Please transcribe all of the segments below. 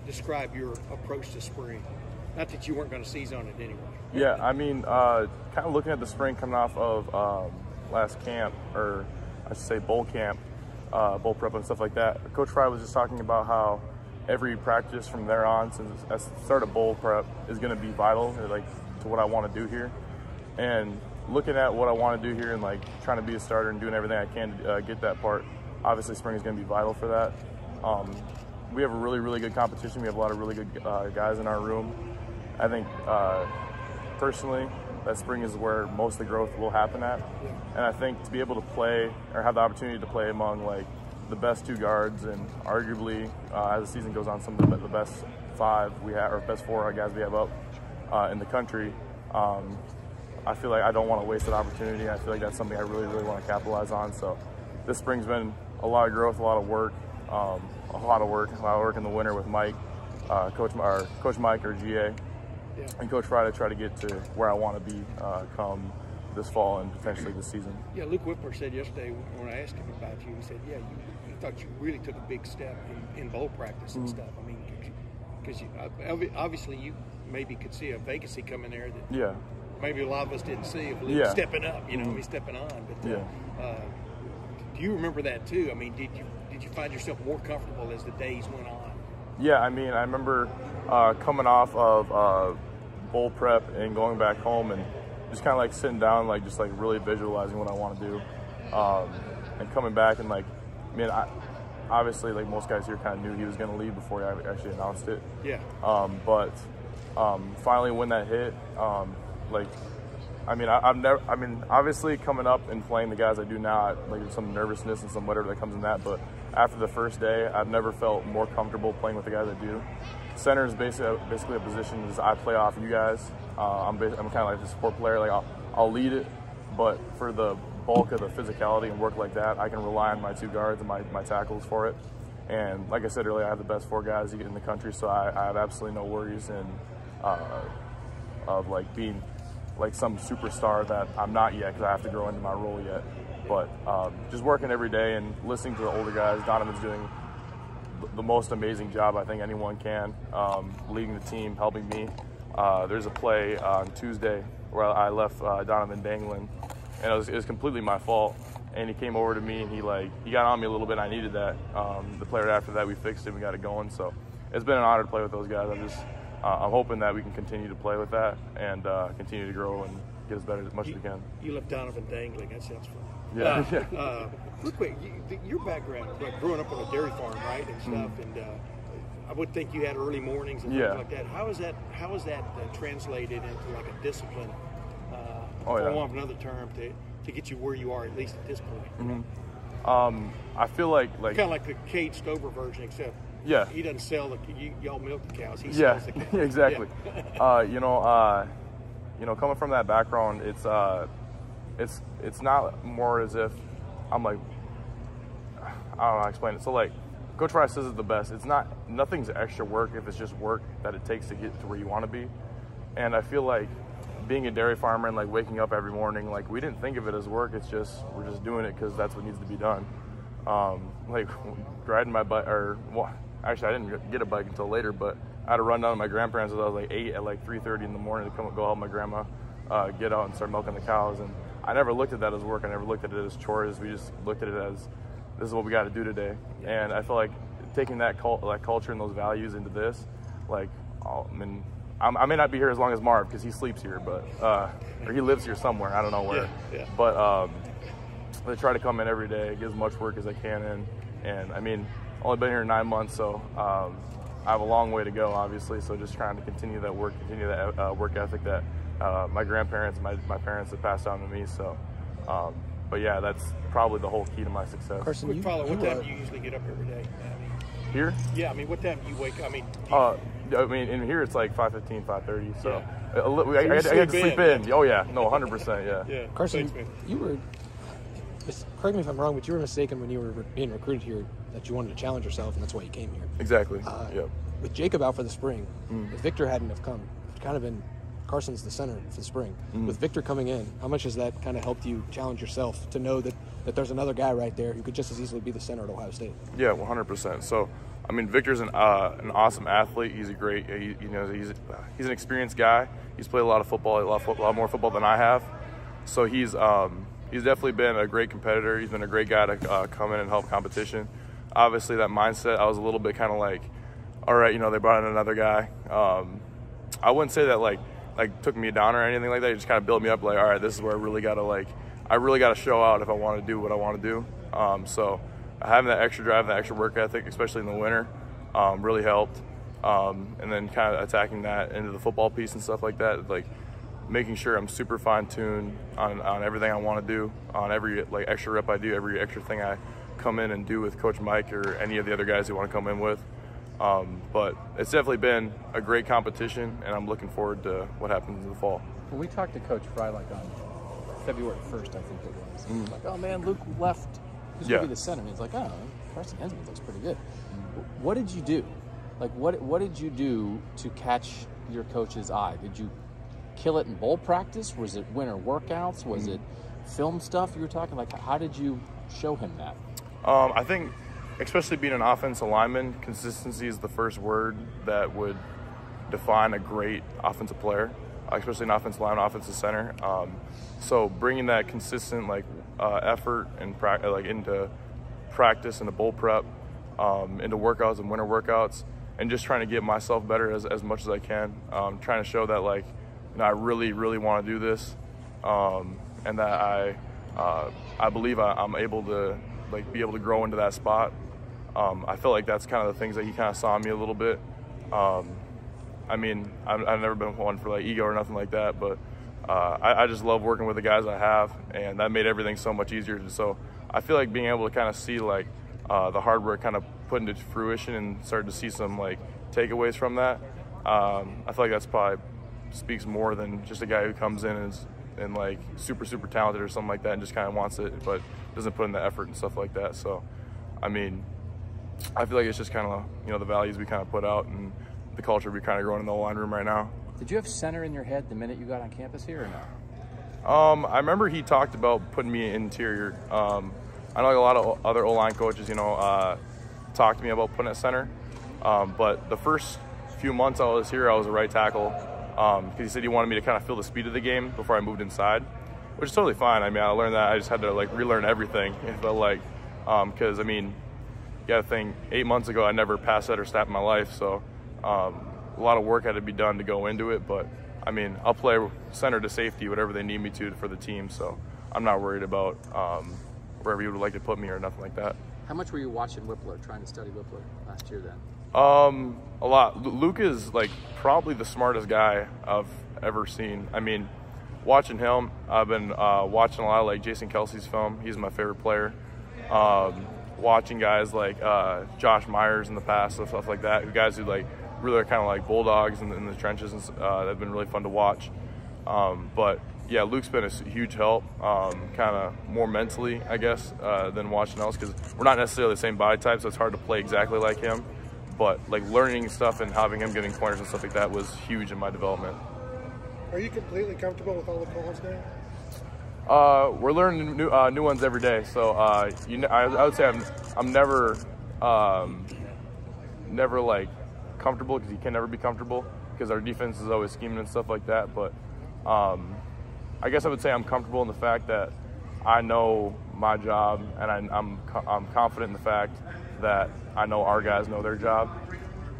describe your approach to spring? Not that you weren't going to seize on it anyway. Yeah, I mean, kind of looking at the spring coming off of last camp, or I should say bowl camp, bowl prep and stuff like that. Coach Fry was just talking about how every practice from there on, since the start of bowl prep, is going to be vital, like, to what I want to do here. And looking at what I want to do here and like trying to be a starter and doing everything I can to get that part, obviously spring is going to be vital for that. We have a really, really good competition. We have a lot of really good guys in our room. I think personally that spring is where most of the growth will happen at. And I think to be able to play or have the opportunity to play among like the best two guards and arguably as the season goes on, some of the best five we have, or best four guys we have up in the country. I feel like I don't want to waste that opportunity. I feel like that's something I really, really want to capitalize on. So this spring's been a lot of growth, a lot of work, a lot of work in the winter with Mike, Coach Mike or GA, and Coach Fry to try to get to where I want to be come this fall and potentially this season. Yeah, Luke Whipler said yesterday when I asked him about you, he said, yeah, you thought you really took a big step in bowl practice and stuff. I mean, because obviously you maybe could see a vacancy coming there that maybe a lot of us didn't see of Luke stepping up, you know, he's stepping on. But do you remember that too? I mean, did you find yourself more comfortable as the days went on? Yeah, I mean, I remember coming off of bowl prep and going back home and just kind of like sitting down, like just like really visualizing what I want to do, and coming back and like, I mean, obviously like most guys here kind of knew he was going to leave before he actually announced it. Yeah. But finally when that hit, like, I mean, obviously coming up and playing the guys I do now, like there's some nervousness and some whatever that comes in that, but after the first day, I've never felt more comfortable playing with the guys I do. Center is basically a position as I play off you guys. I'm kind of like the support player. Like I'll lead it, but for the bulk of the physicality and work like that, I can rely on my two guards and my tackles for it. And like I said earlier, I have the best four guys in the country, so I have absolutely no worries of like being like some superstar that I'm not yet because I have to grow into my role yet. But just working every day and listening to the older guys. Donovan's doing the most amazing job I think anyone can, leading the team, helping me. There's a play on Tuesday where I left Donovan dangling, and it was completely my fault. And he came over to me and he got on me a little bit. And I needed that. The player after that, we fixed it, we got it going. So it's been an honor to play with those guys. I'm hoping that we can continue to play with that and continue to grow and get as better as much as we can. You left Donovan dangling. That sounds fun. Yeah. Real quick, your background, like growing up on a dairy farm, right, and stuff, and I would think you had early mornings and things like that. How is that translated into like a discipline, for want of another term, to get you where you are at least at this point? I feel like kind of like the Cade Stover version, except he doesn't sell y'all milk the cows. He sells the cows. Exactly. Coming from that background, it's not more as if I'm like, I don't know how to explain it. So like Coach Fry says it's the best. Nothing's extra work if it's just work that it takes to get to where you want to be. And I feel like being a dairy farmer and like waking up every morning, like we didn't think of it as work. It's just, we're just doing it because that's what needs to be done. Like riding my bike, actually I didn't get a bike until later, but I had to run down to my grandparents when I was like 8 at like 3:30 in the morning to go help my grandma get out and start milking the cows. And I never looked at that as work. I never looked at it as chores. We just looked at it as, this is what we got to do today. And I feel like taking that culture and those values into this, like, I may not be here as long as Marv because he sleeps here, but or he lives here somewhere. I don't know where. But I try to come in every day, get as much work as I can in. And I mean, only been here 9 months, so I have a long way to go, obviously. So just trying to continue that work, work ethic that my grandparents, my parents have passed down to me. So, but yeah, that's probably the whole key to my success. Carson, what time do you usually get up every day? Here? Yeah, I mean, what time do you wake up? I mean, in here it's like 5:15, 5:30. So I had to sleep in. Oh yeah, no, 100%. Yeah. Carson, you were. Correct me if I'm wrong, but you were mistaken when you were being recruited here that you wanted to challenge yourself, and that's why you came here. Exactly. With Jacob out for the spring, if Victor hadn't have come, it's kind of been Carson's the center for the spring. With Victor coming in, how much has that kind of helped you challenge yourself to know that there's another guy right there who could just as easily be the center at Ohio State? Yeah, 100%. So I mean, Victor's an awesome athlete. He's a great, he's an experienced guy. He's played a lot of football, a lot more football than I have. So he's definitely been a great competitor. He's been a great guy to come in and help competition. Obviously, that mindset, I was a little bit kind of like, all right, they brought in another guy. I wouldn't say that like took me down or anything like that. It just kind of built me up. Like, all right, this is where I really got to show out if I want to do what I want to do. So having that extra drive, that extra work ethic, especially in the winter, really helped. And then kind of attacking that into the football piece and stuff like that, like making sure I'm super fine-tuned on everything I want to do, on every like extra rep I do, every extra thing I come in and do with Coach Mike or any of the other guys who want to come in with. But it's definitely been a great competition, and I'm looking forward to what happens in the fall. When we talked to Coach Fry, like on February 1st, I think it was, like, oh man, Luke left. Who's going to be the center? And he's like, oh, Carson Hinzman looks pretty good. What did you do? Like, what did you do to catch your coach's eye? Did you kill it in bowl practice? Was it winter workouts? Was it film stuff you were talking? Like, how did you show him that? I think, especially being an offensive lineman, consistency is the first word that would define a great offensive player, especially an offensive lineman, offensive center. So bringing that consistent effort and into practice, into bowl prep, into workouts and winter workouts, and just trying to get myself better as much as I can. Trying to show that I really, really want to do this, and that I believe I'm able to be able to grow into that spot. I feel like that's kind of the things that he kind of saw in me a little bit. I mean, I've never been one for ego or nothing like that, but I just love working with the guys I have, and that made everything so much easier. So I feel like being able to kind of see the hard work kind of put into fruition and starting to see some takeaways from that. I feel like that's probably speaks more than just a guy who comes in and super talented or something like that and just kind of wants it but doesn't put in the effort and stuff like that. So I mean, I feel like it's just kind of the values we kind of put out and the culture we kind of growing in the line room right now. Did you have center in your head the minute you got on campus here or no? I remember he talked about putting me in interior. I know a lot of other O-line coaches, talked to me about putting at center. But the first few months I was here, I was a right tackle. Because he said he wanted me to kind of feel the speed of the game before I moved inside, which is totally fine. I mean, I learned that. I just had to relearn everything. It felt because I mean, you got to think 8 months ago I never passed set or snap in my life, so a lot of work had to be done to go into it. But I mean, I'll play center to safety, whatever they need me to for the team. So I'm not worried about wherever you would like to put me or nothing like that. How much were you watching Whippler, trying to study Whippler last year then? A lot. Luke is probably the smartest guy I've ever seen. I mean, watching him, I've been watching a lot of Jason Kelsey's film. He's my favorite player. Watching guys like Josh Myers in the past, stuff like that. Guys who really are kind of like bulldogs in the trenches, and they've been really fun to watch. But yeah, Luke's been a huge help, kind of more mentally, I guess, than watching else, because we're not necessarily the same body type, so it's hard to play exactly like him. But learning stuff and having him giving pointers and stuff like that was huge in my development. Are you completely comfortable with all the calls now? We're learning new ones every day. So I would say I'm never comfortable, because you can never be comfortable because our defense is always scheming and stuff like that. But I guess I would say I'm comfortable in the fact that I know my job, and I'm confident in the fact that I know our guys know their job.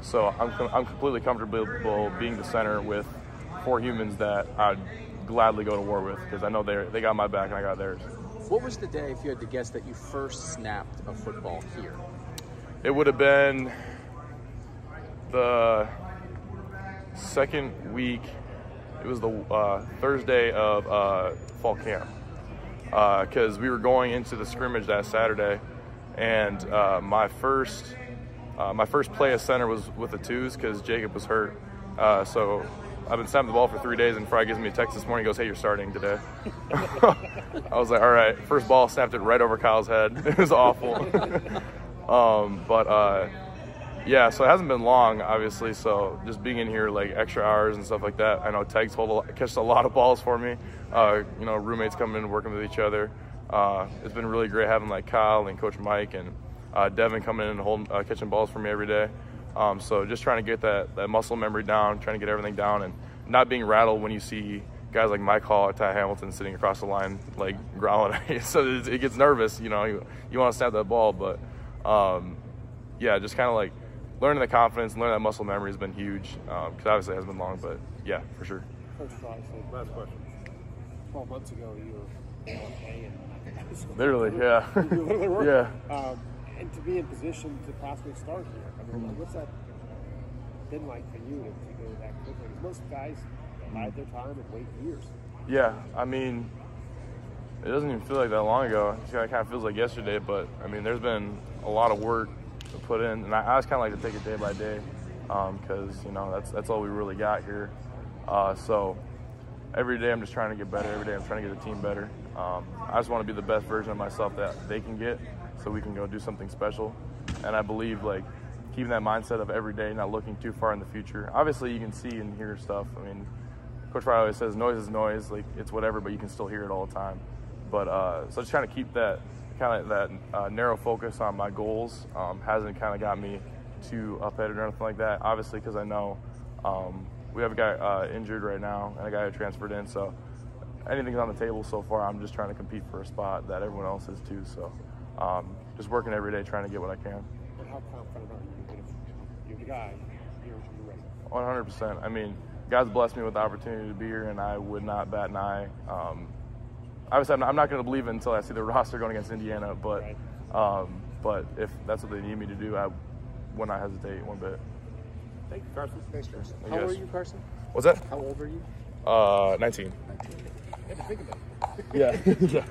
So I'm completely comfortable being the center with 4 humans that I'd gladly go to war with, because I know they got my back and I got theirs. What was the day, if you had to guess, that you first snapped a football here? It would have been the second week. It was the Thursday of fall camp, because we were going into the scrimmage that Saturday, and my first play as center was with the twos because Jacob was hurt. So I've been snapping the ball for 3 days, and Fry gives me a text this morning. He goes, "Hey, you're starting today." I was like, all right. First ball, snapped it right over Kyle's head. It was awful. Yeah, so it hasn't been long, obviously. So just being in here extra hours and stuff like that. I know Tags catches a lot of balls for me. Roommates coming in and working with each other. It's been really great having Kyle and Coach Mike and Devin coming in and catching balls for me every day. So just trying to get that muscle memory down, trying to get everything down, and not being rattled when you see guys like Mike Hall or Ty Hamilton sitting across the line, like growling at you. So it gets nervous, you know, you want to snap that ball. But yeah, just kind of like learning the confidence, learning that muscle memory has been huge, because obviously it has been long, but yeah, for sure. Coach Fry said, last question. 12 months ago, you were okay, and Literally, yeah. you literally were. Yeah. And to be in position to possibly start here, I mean, what's that been like for you to go that quickly? Most guys bide their time and wait years. Yeah, I mean, it doesn't even feel like that long ago. It kind of feels like yesterday, but I mean, there's been a lot of work to put in, and I just kind of like to take it day by day, because you know that's all we really got here. So every day I'm just trying to get better. Every day I'm trying to get the team better. I just want to be the best version of myself that they can get, so we can go do something special. And I believe like keeping that mindset of every day, not looking too far in the future. Obviously, you can see and hear stuff. I mean, Coach Fry always says noise is noise, like it's whatever, but you can still hear it all the time. But so just trying to keep that kind of that narrow focus on my goals hasn't kind of got me too up-headed or anything like that. Obviously, because I know we have a guy injured right now and a guy who transferred in, so anything's on the table so far. I'm just trying to compete for a spot that everyone else is too. So just working every day trying to get what I can. And how confident are you that if you're the guy, you're ready? 100%. I mean, God's blessed me with the opportunity to be here, and I would not bat an eye. Obviously, I'm not going to believe it until I see the roster going against Indiana, but right. But if that's what they need me to do, I would not hesitate one bit. Thank you, Carson. Thanks, Carson. How old are you, Carson? What's that? How old are you? 19. 19. You had to think about it. Yeah. Yeah.